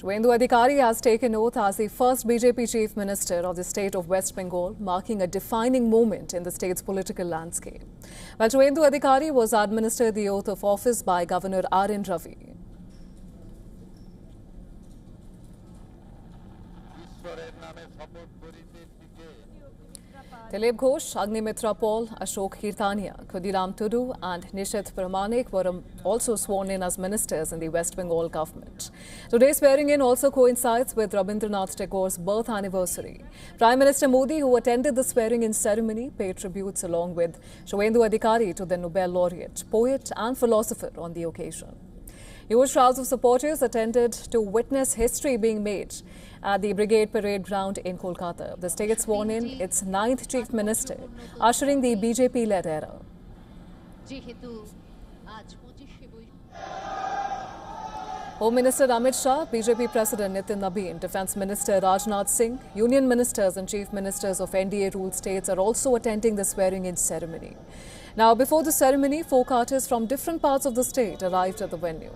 Suvendu Adhikari has taken oath as the first BJP Chief Minister of the state of West Bengal, marking a defining moment in the state's political landscape. While Suvendu Adhikari was administered the oath of office by Governor R.N. Ravi. Dilip Ghosh, Agnimitra Paul, Ashok Kirtania, Khudiram Tudu and Nishit Pramanik were also sworn in as ministers in the West Bengal government. Today's swearing-in also coincides with Rabindranath Tagore's birth anniversary. Prime Minister Modi, who attended the swearing-in ceremony, paid tributes along with Suvendu Adhikari to the Nobel laureate, poet and philosopher on the occasion. Huge crowds of supporters attended to witness history being made at the Brigade Parade Ground in Kolkata. The state sworn in its 9th Chief Minister, ushering the BJP-led era. Home Minister Amit Shah, BJP President Nitin Nabin, Defence Minister Rajnath Singh, Union Ministers and Chief Ministers of NDA-ruled states are also attending the swearing-in ceremony. Now, before the ceremony, folk artists from different parts of the state arrived at the venue.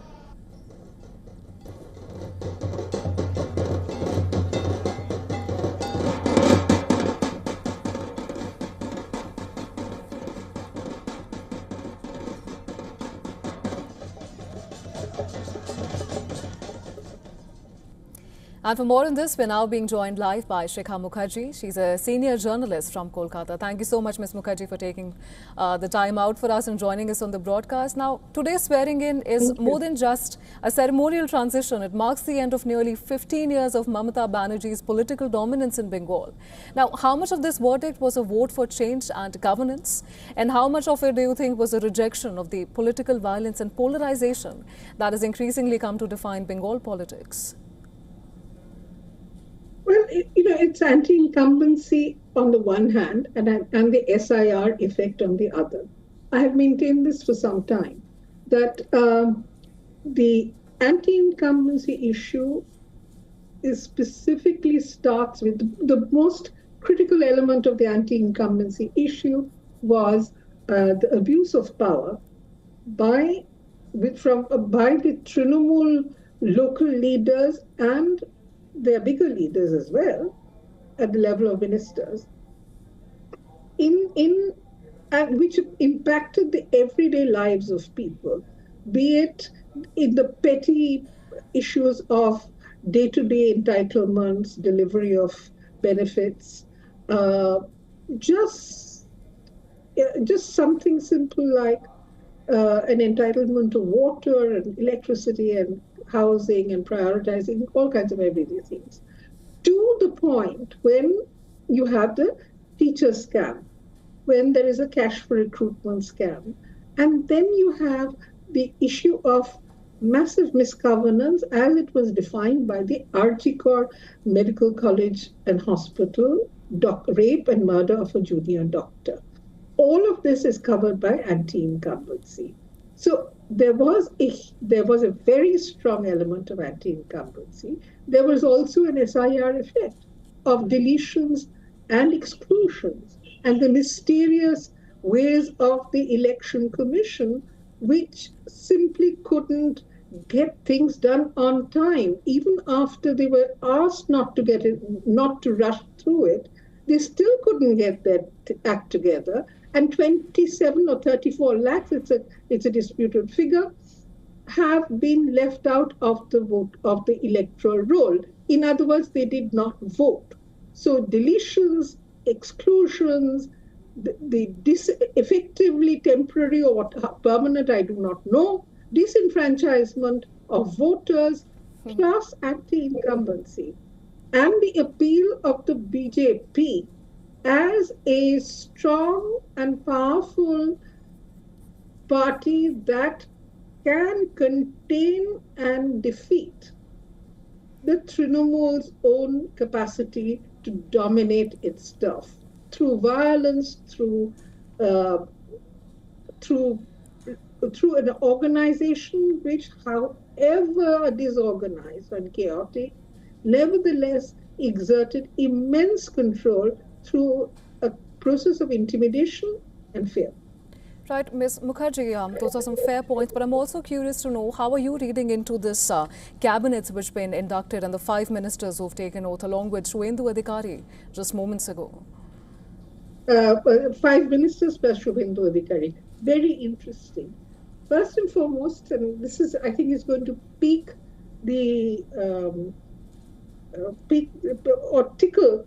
And for more on this, we're now being joined live by Shikha Mukherjee. She's a senior journalist from Kolkata. Thank you so much, Ms. Mukherjee, for taking the time out for us and joining us on the broadcast. Now, today's swearing-in is more than just a ceremonial transition. It marks the end of nearly 15 years of Mamata Banerjee's political dominance in Bengal. Now, how much of this verdict was a vote for change and governance? And how much of it do you think was a rejection of the political violence and polarization that has increasingly come to define Bengal politics? Well, it's anti-incumbency on the one hand and the SIR effect on the other. I have maintained this for some time, that the anti-incumbency issue specifically starts with the most critical element of the anti-incumbency issue was the abuse of power by the Trinamool local leaders and their bigger leaders as well, at the level of ministers, which impacted the everyday lives of people, be it in the petty issues of day-to-day entitlements, delivery of benefits, just something simple like an entitlement to water and electricity and housing and prioritizing all kinds of everyday things, to the point when you have the teacher scam, when there is a cash for recruitment scam, and then you have the issue of massive misgovernance as it was defined by the Arjikor Medical College and Hospital, rape and murder of a junior doctor. All of this is covered by anti-incumbency. So there was a very strong element of anti-incumbency. There was also an SIR effect of deletions and exclusions and the mysterious ways of the election commission, which simply couldn't get things done on time. Even after they were asked not to rush through it, they still couldn't get their act together. And 27 or 34 lakhs, it's a disputed figure, have been left out of the vote of the electoral roll. In other words, they did not vote. So deletions, exclusions, effectively temporary or permanent, I do not know, disenfranchisement of voters, plus anti-incumbency, and the appeal of the BJP as a strong and powerful party that can contain and defeat the Trinamool's own capacity to dominate its turf through violence, through an organization which, however disorganized and chaotic, nevertheless exerted immense control through a process of intimidation and fear. Right, Ms. Mukherjee, those are some fair points, but I'm also curious to know how are you reading into this cabinets which have been inducted and the 5 ministers who've taken oath along with Suvendu Adhikari just moments ago? 5 ministers plus Suvendu Adhikari. Very interesting. First and foremost, and this is, I think, is going to pique the pique or tickle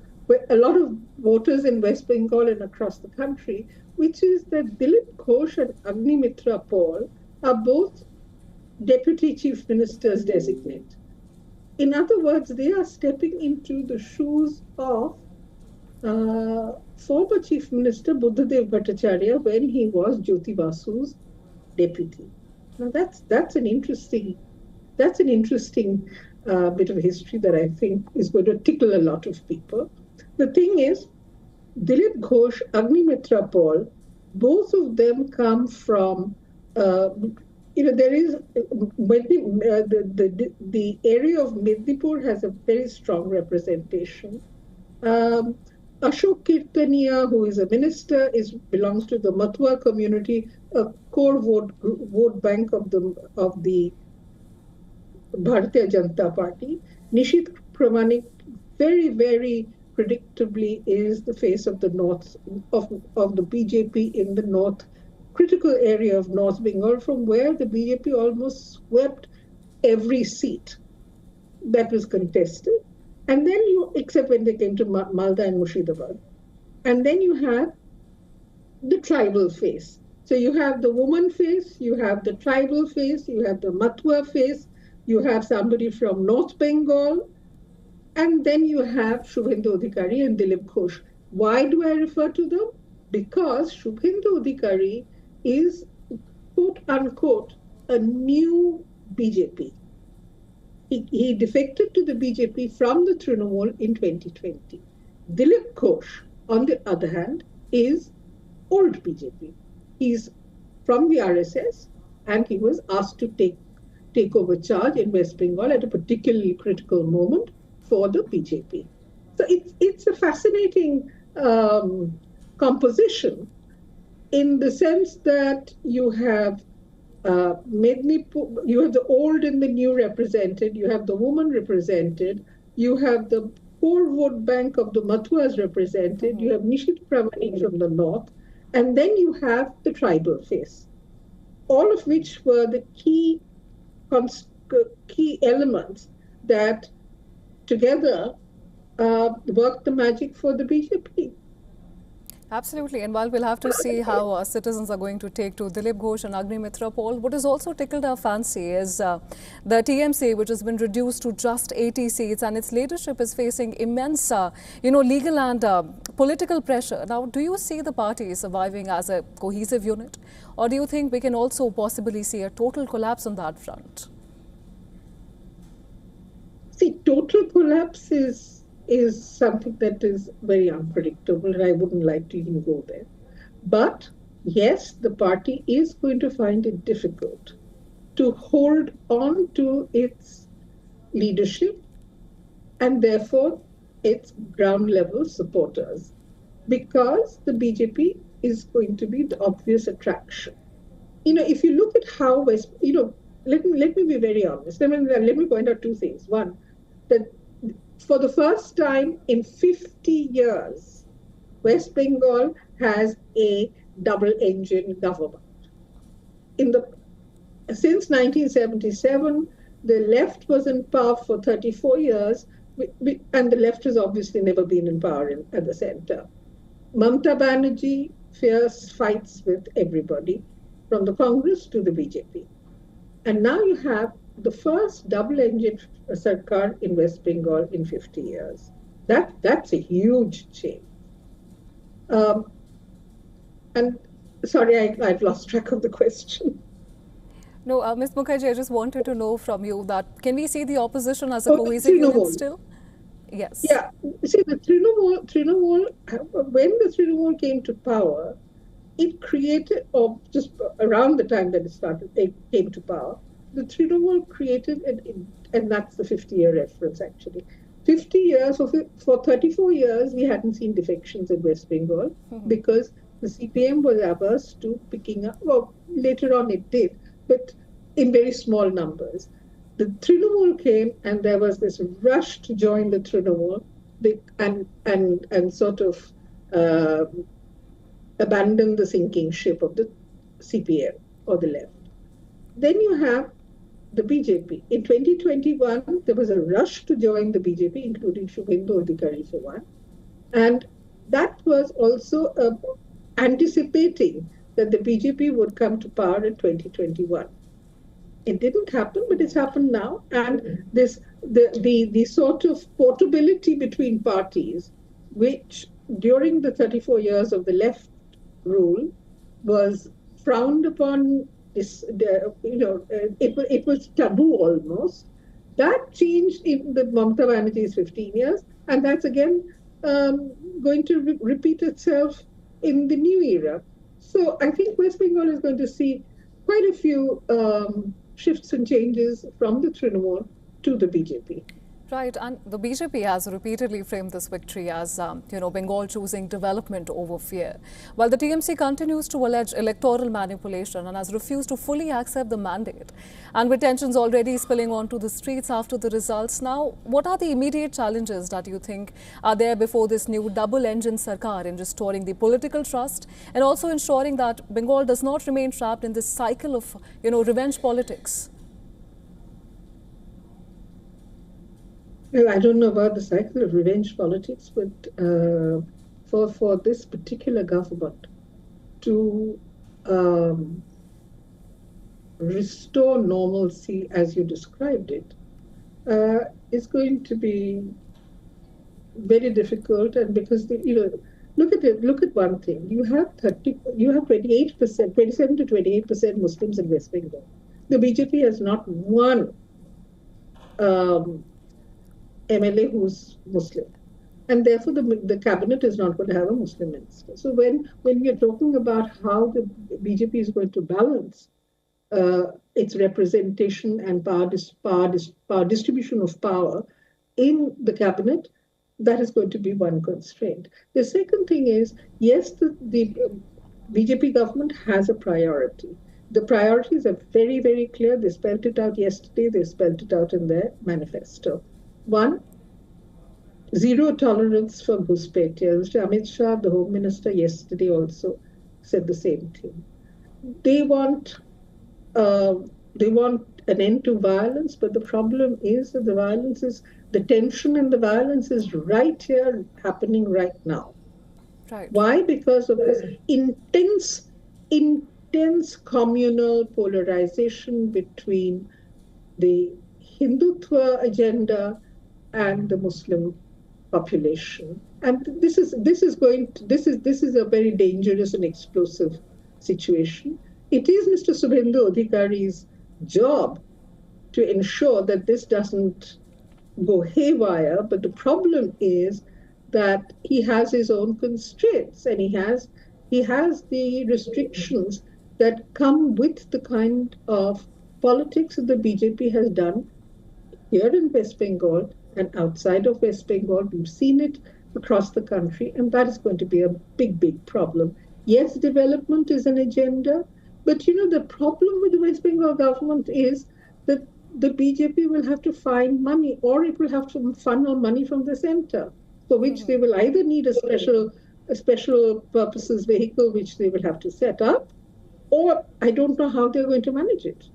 a lot of voters in West Bengal and across the country, which is that Dilip Ghosh and Agnimitra Paul are both deputy chief ministers designate. In other words, they are stepping into the shoes of former Chief Minister Buddhadev Bhattacharya when he was Jyoti Basu's deputy. Now that's an interesting bit of history that I think is going to tickle a lot of people. The thing is, Dilip Ghosh, Agnimitra Paul, both of them come from there is the area of Midnapur has a very strong representation. Ashok Kirtania, who is a minister, belongs to the Matua community, a core vote bank of the Bharatiya Janata Party. Nishit Pramanik, very, very predictably, is the face of the north of the BJP in the north, critical area of North Bengal, from where the BJP almost swept every seat that was contested. And then except when they came to Malda and Murshidabad. And then you have the tribal face. So you have the woman face, you have the tribal face, you have the Matua face, you have somebody from North Bengal, and then you have Suvendu Adhikari and Dilip Ghosh. Why do I refer to them? Because Suvendu Adhikari is, quote unquote, a new BJP. He defected to the BJP from the Trinamool in 2020. Dilip Ghosh, on the other hand, is old BJP. He's from the RSS, and he was asked to take over charge in West Bengal at a particularly critical moment for the BJP. So it's a fascinating composition in the sense that you have Mednipur, you have the old and the new represented, you have the woman represented, you have the core vote bank of the Matuas represented, you have Nishit Pramanik from the north, and then you have the tribal face, all of which were the key elements that together worked the magic for the BJP. Absolutely. And while we'll have to see how citizens are going to take to Dilip Ghosh and Agnimitra Paul, what has also tickled our fancy is the TMC, which has been reduced to just 80 seats, and its leadership is facing immense, legal and political pressure. Now, do you see the party surviving as a cohesive unit, or do you think we can also possibly see a total collapse on that front? See, total collapse is something that is very unpredictable, and I wouldn't like to even go there. But yes, the party is going to find it difficult to hold on to its leadership and therefore its ground level supporters, because the BJP is going to be the obvious attraction. If you look at how let me be very honest. Let me point out two things. One, that for the first time in 50 years, West Bengal has a double-engine government. Since 1977, the left was in power for 34 years, and the left has obviously never been in power at the center. Mamata Banerjee fierce fights with everybody, from the Congress to the BJP. And now you have the first double-engine sarkar in West Bengal in 50 years. That's a huge change. And sorry, I've lost track of the question. No, Ms. Mukherjee, I just wanted to know from you that can we see the opposition as a cohesive unit still? Yes. Yeah. See, the Trinamool, when the Trinamool came to power, it created, or just around the time that it came to power, the Trinamool created, and that's the 50-year reference actually. 50 years, for 34 years, we hadn't seen defections in West Bengal because The CPM was averse to picking up, well, later on it did, but in very small numbers. The Trinamool came, and there was this rush to join the Trinamool and sort of uh, abandon the sinking ship of the CPM or the left. Then you have the BJP. In 2021, there was a rush to join the BJP, including Suvendu Adhikari for one. And that was also anticipating that the BJP would come to power in 2021. It didn't happen, but it's happened now. And the sort of portability between parties, which during the 34 years of the left rule was frowned upon. It was taboo almost. That changed in the Mamata Banerjee's 15 years, and that's again going to repeat itself in the new era. So I think West Bengal is going to see quite a few shifts and changes from the Trinamool to the BJP. Right, and the BJP has repeatedly framed this victory as, Bengal choosing development over fear. While the TMC continues to allege electoral manipulation and has refused to fully accept the mandate. And with tensions already spilling onto the streets after the results now, what are the immediate challenges that you think are there before this new double-engine Sarkar in restoring the political trust and also ensuring that Bengal does not remain trapped in this cycle of, revenge politics? Well, I don't know about the cycle of revenge politics, but for this particular government to restore normalcy as you described it is going to be very difficult. And because look at one thing: you have 28%, 27 to 28% Muslims in West Bengal. The BJP has not one MLA who's Muslim, and therefore the cabinet is not going to have a Muslim minister. So when we are talking about how the BJP is going to balance its representation and power distribution of power in the cabinet, that is going to be one constraint. The second thing is, yes, the BJP government has a priority. The priorities are very, very clear. They spelled it out yesterday. They spelled it out in their manifesto. One, zero tolerance for Ghuspetia. Mr. Amit Shah, the Home Minister, yesterday also said the same thing. They want an end to violence, but the problem is that the tension and the violence is right here, happening right now. Right. Why? Because of this intense communal polarization between the Hindutva agenda and the Muslim population, and this is a very dangerous and explosive situation. It is Mr. Suvendu Adhikari's job to ensure that this doesn't go haywire, but the problem is that he has his own constraints, and he has the restrictions that come with the kind of politics that the BJP has done here in West Bengal and outside of West Bengal. We've seen it across the country, and that is going to be a big, big problem. Yes, development is an agenda, but the problem with the West Bengal government is that the BJP will have to find money, or it will have to funnel money from the center, for which they will either need a special purposes vehicle, which they will have to set up, or I don't know how they're going to manage it.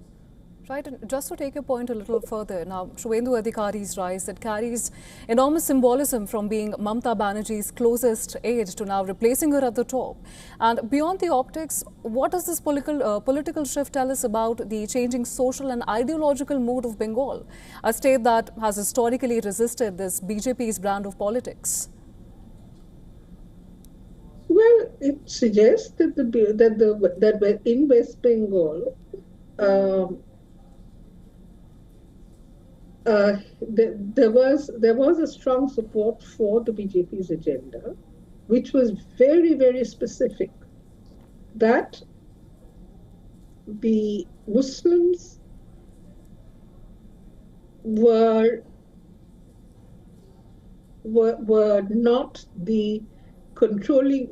Right, and just to take your point a little further, now Suvendu Adhikari's rise, that carries enormous symbolism from being Mamata Banerjee's closest aide to now replacing her at the top. And beyond the optics, what does this political shift tell us about the changing social and ideological mood of Bengal, a state that has historically resisted this BJP's brand of politics? Well, it suggests that in West Bengal, there was a strong support for the BJP's agenda, which was very, very specific, that the Muslims were not the controlling,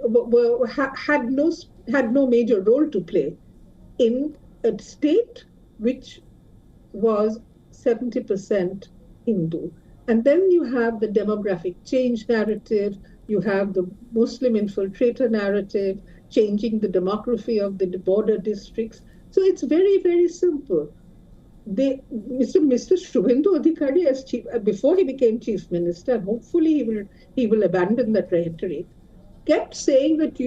had no major role to play in a state which was 70% Hindu. And then you have the demographic change narrative, you have the Muslim infiltrator narrative, changing the demography of the border districts. So it's very, very simple. Mr. Suvendu Adhikari, as before he became chief minister, and hopefully he will abandon that rhetoric, kept saying that,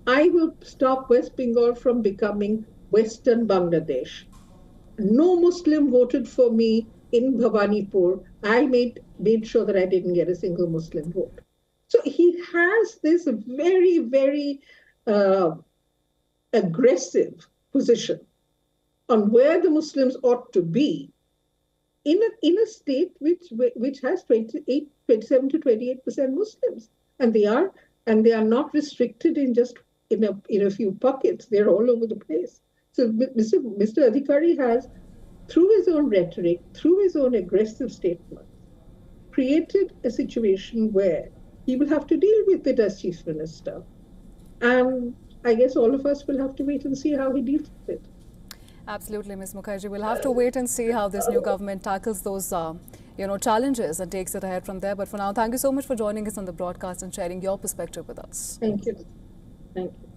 I will stop West Bengal from becoming Western Bangladesh. No Muslim voted for me in Bhawanipur. I made sure that I didn't get a single Muslim vote. So he has this very, very aggressive position on where the Muslims ought to be in a state which has 27 to 28% Muslims, and they are not restricted in just in a few pockets. They're all over the place. So Mr. Adhikari has, through his own rhetoric, through his own aggressive statements, created a situation where he will have to deal with it as chief minister. And I guess all of us will have to wait and see how he deals with it. Absolutely, Ms. Mukherjee. We'll have to wait and see how this new government tackles those challenges and takes it ahead from there. But for now, thank you so much for joining us on the broadcast and sharing your perspective with us. Thank you. Thank you.